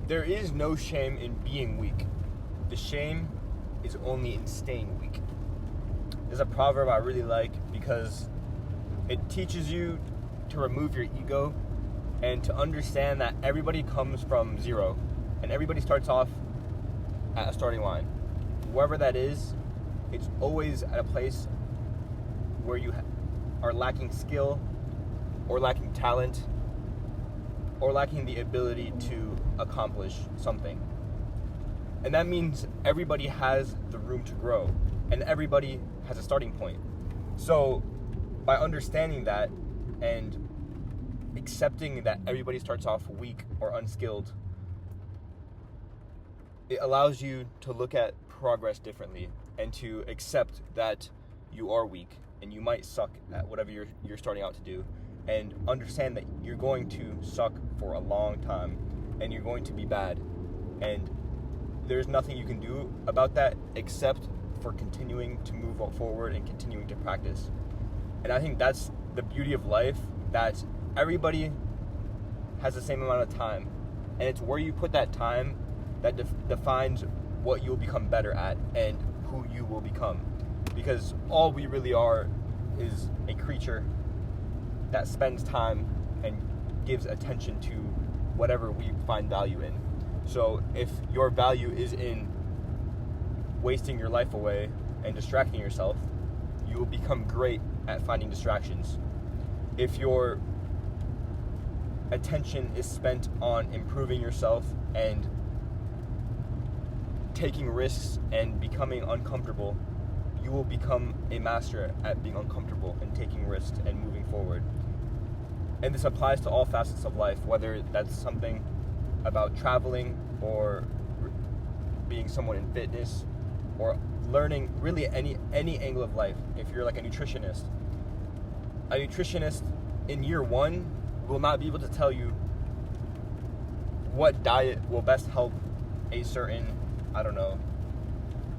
there is no shame in being weak. The shame is only in staying weak. There's a proverb I really like because it teaches you to remove your ego and to understand that everybody comes from zero and everybody starts off at a starting line. Wherever that is, it's always at a place where you are lacking skill or lacking talent or lacking the ability to accomplish something. And that means everybody has the room to grow and everybody has a starting point. So by understanding that and accepting that everybody starts off weak or unskilled, it allows you to look at progress differently and to accept that you are weak and you might suck at whatever you're starting out to do, and understand that you're going to suck for a long time and you're going to be bad, and there's nothing you can do about that except for continuing to move forward and continuing to practice. And I think that's the beauty of life, that everybody has the same amount of time, and it's where you put that time that defines what you'll become better at and who you will become. Because all we really are is a creature that spends time and gives attention to whatever we find value in. So if your value is in wasting your life away and distracting yourself, you will become great at finding distractions. If your attention is spent on improving yourself and taking risks and becoming uncomfortable, you will become a master at being uncomfortable and taking risks and moving forward. And this applies to all facets of life, whether that's something about traveling or being someone in fitness or learning really any angle of life. If you're like a nutritionist in year one will not be able to tell you what diet will best help a certain,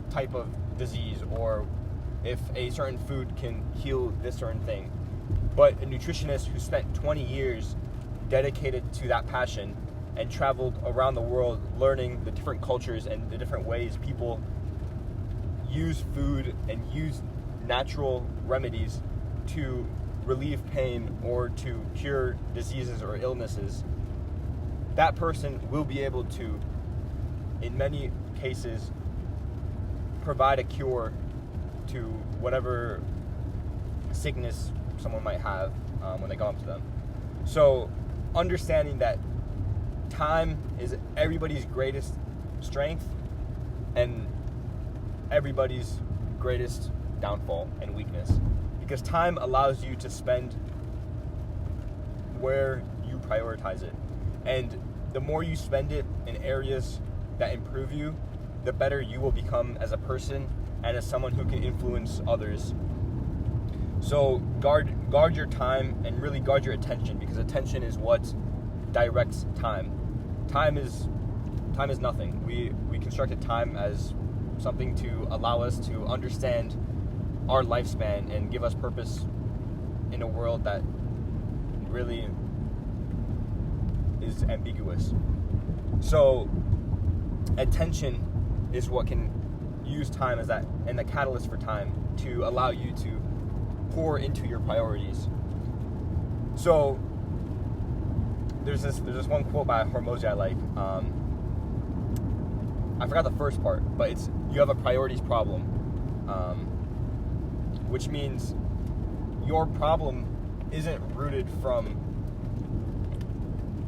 type of disease, or if a certain food can heal this certain thing. But a nutritionist who spent 20 years dedicated to that passion and traveled around the world learning the different cultures and the different ways people use food and use natural remedies to relieve pain or to cure diseases or illnesses, that person will be able to, in many cases, provide a cure to whatever sickness someone might have when they go up to them. So understanding that time is everybody's greatest strength and everybody's greatest downfall and weakness, because time allows you to spend where you prioritize it, and the more you spend it in areas that improve you, the better you will become as a person and as someone who can influence others. So guard your time and really guard your attention, because attention is what directs time. Time is nothing. We constructed time as something to allow us to understand our lifespan and give us purpose in a world that really is ambiguous. So attention is what can use time as that, and the catalyst for time to allow you to pour into your priorities. So there's this one quote by Hormozy I like. I forgot the first part, but it's, you have a priorities problem, which means your problem isn't rooted from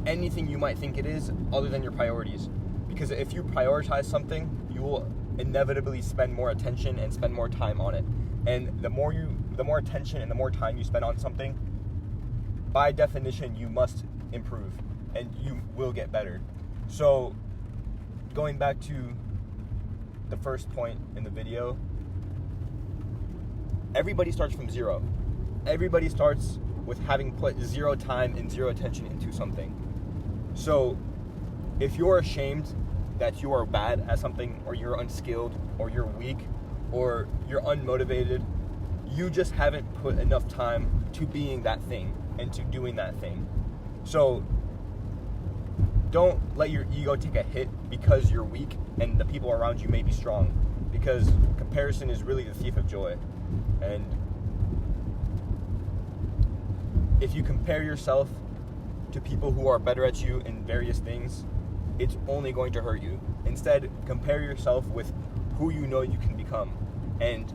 anything you might think it is other than your priorities. Because if you prioritize something, you will inevitably spend more attention and spend more time on it. And the more attention and the more time you spend on something, by definition, you must improve and you will get better. So going back to the first point in the video, everybody starts from zero. Everybody starts with having put zero time and zero attention into something. So if you're ashamed that you are bad at something, or you're unskilled, or you're weak, or you're unmotivated, you just haven't put enough time to being that thing and to doing that thing. So don't let your ego take a hit because you're weak and the people around you may be strong, because comparison is really the thief of joy. And if you compare yourself to people who are better at you in various things, it's only going to hurt you. Instead, compare yourself with who you know you can become and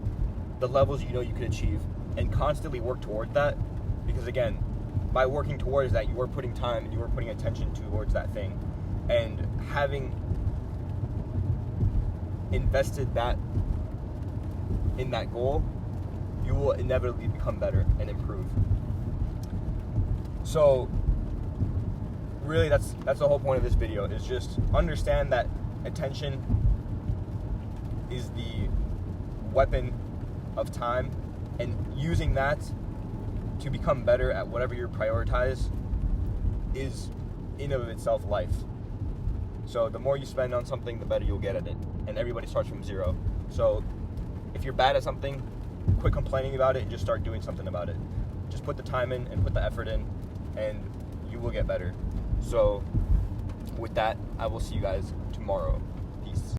the levels you know you can achieve, and constantly work toward that. Because again, by working towards that, you are putting time and you are putting attention towards that thing. And having invested that in that goal, you will inevitably become better and improve. So really, that's the whole point of this video, is just understand that attention is the weapon of time, and using that to become better at whatever you prioritize is in of itself life. So the more you spend on something, the better you'll get at it, and everybody starts from zero. So if you're bad at something, quit complaining about it and just start doing something about it. Just put the time in and put the effort in, and you will get better. So with that, I will see you guys tomorrow.